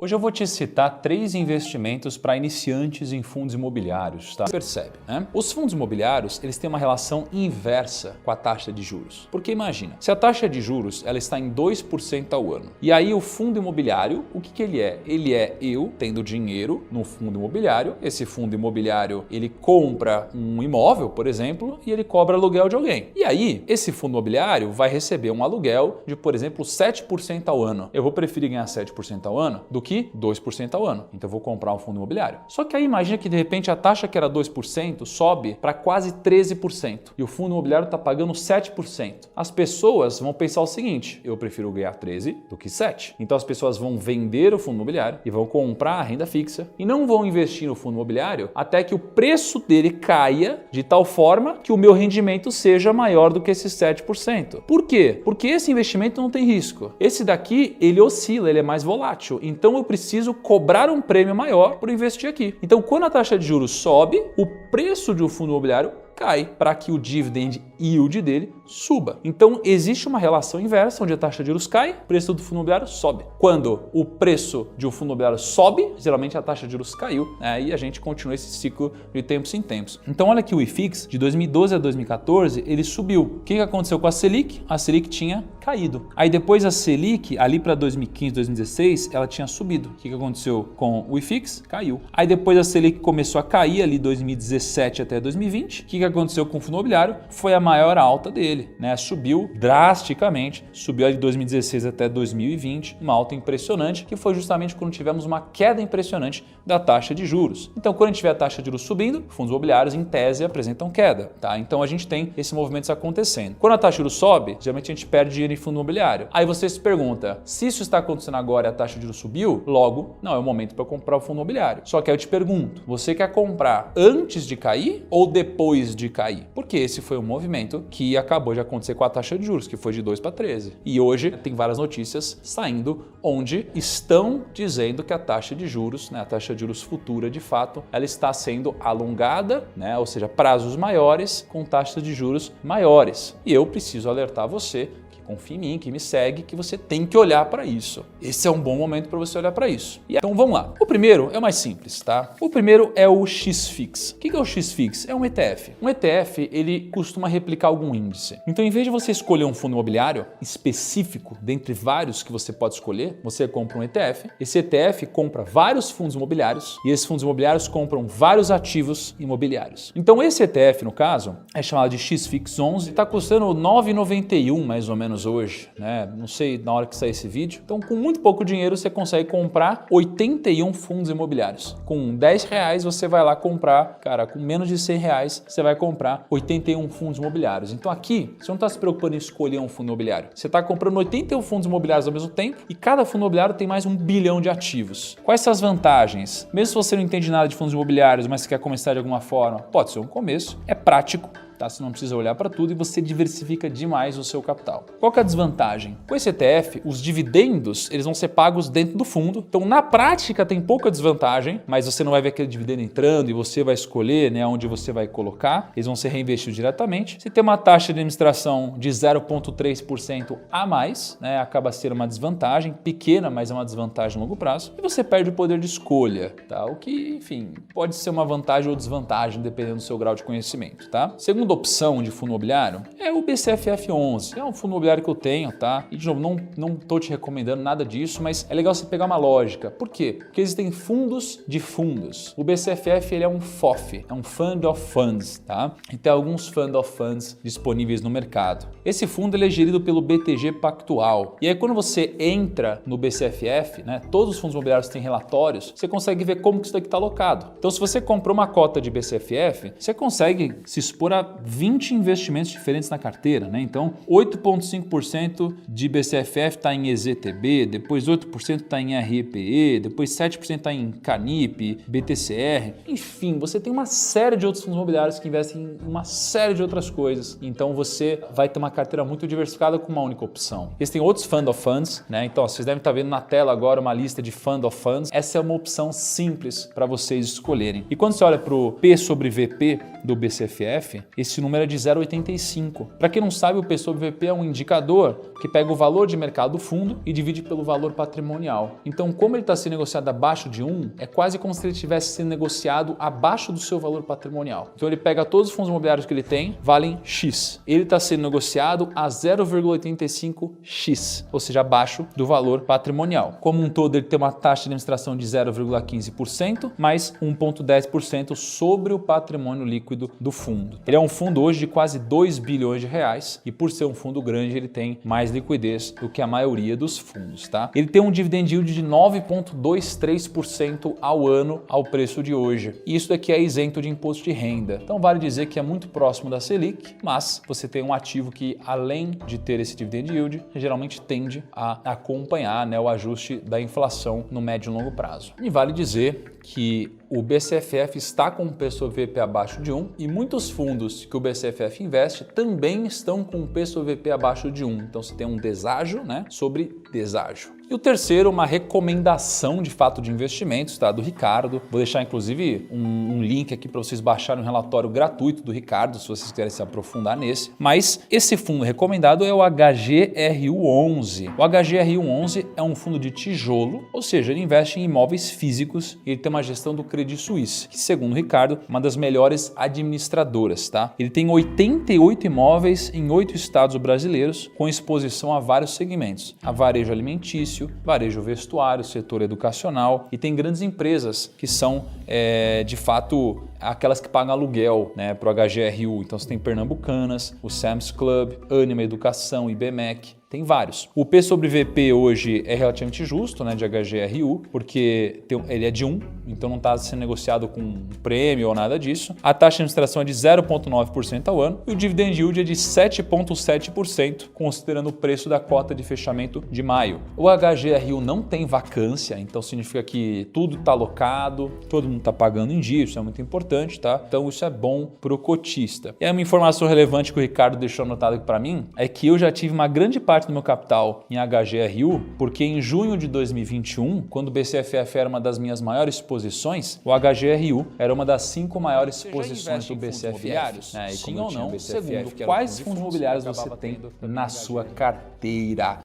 Hoje eu vou te citar 3 investimentos para iniciantes em fundos imobiliários, tá? Você percebe, né? Os fundos imobiliários, eles têm uma relação inversa com a taxa de juros. Porque imagina, se a taxa de juros ela está em 2% ao ano, e aí o fundo imobiliário, o que ele é? Ele é eu tendo dinheiro no fundo imobiliário, esse fundo imobiliário ele compra um imóvel, por exemplo, e ele cobra aluguel de alguém. E aí, esse fundo imobiliário vai receber um aluguel de, por exemplo, 7% ao ano. Eu vou preferir ganhar 7% ao ano do que 2% ao ano. Então eu vou comprar um fundo imobiliário. Só que aí imagina que de repente a taxa que era 2% sobe para quase 13% e o fundo imobiliário está pagando 7%. As pessoas vão pensar o seguinte: eu prefiro ganhar 13 do que 7. Então as pessoas vão vender o fundo imobiliário e vão comprar a renda fixa e não vão investir no fundo imobiliário até que o preço dele caia de tal forma que o meu rendimento seja maior do que esses 7%. Por quê? Porque esse investimento não tem risco. Esse daqui, ele oscila, ele é mais volátil. Então eu preciso cobrar um prêmio maior por investir aqui. Então, quando a taxa de juros sobe, o preço de um fundo imobiliário cai para que o dividend yield dele suba. Então, existe uma relação inversa, onde a taxa de juros cai, o preço do fundo imobiliário sobe. Quando o preço de um fundo imobiliário sobe, geralmente a taxa de juros caiu, né? E a gente continua esse ciclo de tempos em tempos. Então, olha que o IFIX, de 2012 a 2014, ele subiu. O que aconteceu com a Selic? A Selic tinha caído. Aí depois a Selic, ali para 2015, 2016, ela tinha subido. O que aconteceu com o IFIX? Caiu. Aí depois a Selic começou a cair ali 2017 até 2020. O que aconteceu com o fundo imobiliário? Foi a maior alta dele, né? Subiu drasticamente, subiu ali de 2016 até 2020, uma alta impressionante, que foi justamente quando tivemos uma queda impressionante da taxa de juros. Então, quando a gente vê a taxa de juros subindo, fundos imobiliários, em tese, apresentam queda, tá? Então, a gente tem esse movimento acontecendo. Quando a taxa de juros sobe, geralmente a gente perde dinheiro em fundo imobiliário. Aí você se pergunta, se isso está acontecendo agora e a taxa de juros subiu, logo, não é o momento para comprar o fundo imobiliário. Só que aí eu te pergunto, você quer comprar antes de cair ou depois de cair? Porque esse foi um movimento que acabou de acontecer com a taxa de juros, que foi de 2 para 13. E hoje tem várias notícias saindo onde estão dizendo que a taxa de juros, né, a taxa de juros futura, de fato, ela está sendo alongada, né, ou seja, prazos maiores com taxas de juros maiores. E eu preciso alertar você, confia em mim, que me segue, que você tem que olhar para isso. Esse é um bom momento para você olhar para isso. Então vamos lá. O primeiro é o mais simples, tá? O primeiro é o XFIX. O que é o XFIX? É um ETF. Um ETF, ele costuma replicar algum índice. Então, em vez de você escolher um fundo imobiliário específico, dentre vários que você pode escolher, você compra um ETF. Esse ETF compra vários fundos imobiliários e esses fundos imobiliários compram vários ativos imobiliários. Então, esse ETF, no caso, é chamado de XFIX 11, está custando R$ 9,91 mais ou menos hoje, né? Não sei na hora que sair esse vídeo. Então, com muito pouco dinheiro, você consegue comprar 81 fundos imobiliários. Com R$10 você vai lá comprar, cara, com menos de R$100 você vai comprar 81 fundos imobiliários. Então aqui, você não está se preocupando em escolher um fundo imobiliário. Você está comprando 81 fundos imobiliários ao mesmo tempo e cada fundo imobiliário tem mais 1 bilhão de ativos. Quais são as vantagens? Mesmo se você não entende nada de fundos imobiliários, mas quer começar de alguma forma, pode ser um começo, é prático. Tá? Você não precisa olhar para tudo e você diversifica demais o seu capital. Qual que é a desvantagem? Com esse ETF, os dividendos eles vão ser pagos dentro do fundo. Então, na prática, tem pouca desvantagem, mas você não vai ver aquele dividendo entrando e você vai escolher, né, onde você vai colocar. Eles vão ser reinvestidos diretamente. Você tem uma taxa de administração de 0,3% a mais, né, acaba sendo uma desvantagem pequena, mas é uma desvantagem a longo prazo. E você perde o poder de escolha, tá? O que, enfim, pode ser uma vantagem ou desvantagem, dependendo do seu grau de conhecimento, tá? Segunda opção de fundo imobiliário é o BCFF11. É um fundo imobiliário que eu tenho, tá? E de novo, não tô te recomendando nada disso, mas é legal você pegar uma lógica. Por quê? Porque existem fundos de fundos. O BCFF ele é um FOF, é um Fund of Funds, tá? E tem alguns Fund of Funds disponíveis no mercado. Esse fundo ele é gerido pelo BTG Pactual. E aí quando você entra no BCFF, né, todos os fundos imobiliários têm relatórios, você consegue ver como que isso daqui está alocado. Então se você comprou uma cota de BCFF, você consegue se expor a 20 investimentos diferentes na carteira, né? Então, 8,5% de BCFF está em EZTB, depois 8% está em REPE, depois 7% está em Canip, BTCR. Enfim, você tem uma série de outros fundos imobiliários que investem em uma série de outras coisas. Então, você vai ter uma carteira muito diversificada com uma única opção. Existem outros Fund of Funds, né? Então, vocês devem estar vendo na tela agora uma lista de Fund of Funds. Essa é uma opção simples para vocês escolherem. E quando você olha para o P sobre VP do BCFF, esse esse número é de 0,85. Para quem não sabe, o P sobre VP é um indicador que pega o valor de mercado do fundo e divide pelo valor patrimonial. Então, como ele está sendo negociado abaixo de 1, é quase como se ele estivesse sendo negociado abaixo do seu valor patrimonial. Então, ele pega todos os fundos imobiliários que ele tem, valem X. Ele está sendo negociado a 0,85X, ou seja, abaixo do valor patrimonial. Como um todo, ele tem uma taxa de administração de 0,15%, mais 1,10% sobre o patrimônio líquido do fundo. Ele é um fundo hoje de quase 2 bilhões de reais e por ser um fundo grande, ele tem mais liquidez do que a maioria dos fundos, tá? Ele tem um dividend yield de 9,23% ao ano ao preço de hoje. E isso daqui é isento de imposto de renda. Então vale dizer que é muito próximo da Selic, mas você tem um ativo que, além de ter esse dividend yield, geralmente tende a acompanhar, né, o ajuste da inflação no médio e longo prazo. E vale dizer que o BCFF está com o P sobre VP abaixo de 1 e muitos fundos que o BCFF investe também estão com o P sobre VP abaixo de 1. Então você tem um deságio, né, sobre deságio. E o terceiro, uma recomendação de fato de investimentos, tá? Do Ricardo. Vou deixar inclusive um link aqui para vocês baixarem um relatório gratuito do Ricardo, se vocês querem se aprofundar nesse. Mas esse fundo recomendado é o HGRU11. O HGRU11 é um fundo de tijolo, ou seja, ele investe em imóveis físicos e ele tem uma gestão do Credit Suisse, que segundo o Ricardo, é uma das melhores administradoras, tá? Ele tem 88 imóveis em 8 estados brasileiros, com exposição a vários segmentos: a varejo alimentício, varejo vestuário, setor educacional, e tem grandes empresas que são, de fato, aquelas que pagam aluguel, né, para o HGRU. Então você tem Pernambucanas, o Sam's Club, Anima Educação, IBMEC. Tem vários. O P sobre VP hoje é relativamente justo, né, de HGRU, porque ele é de 1, então não está sendo negociado com um prêmio ou nada disso. A taxa de administração é de 0,9% ao ano e o dividend yield é de 7,7%, considerando o preço da cota de fechamento de maio. O HGRU não tem vacância, então significa que tudo está alocado, todo mundo está pagando em dia, isso é muito importante, tá? Então isso é bom para o cotista. E uma informação relevante que o Ricardo deixou anotado aqui para mim é que eu já tive uma grande parte do meu capital em HGRU, porque em junho de 2021, quando o BCFF era uma das minhas maiores posições, o HGRU era uma das 5 maiores posições do BCFF. Sim ou não? Segundo, quais fundos imobiliários você tem na sua carteira?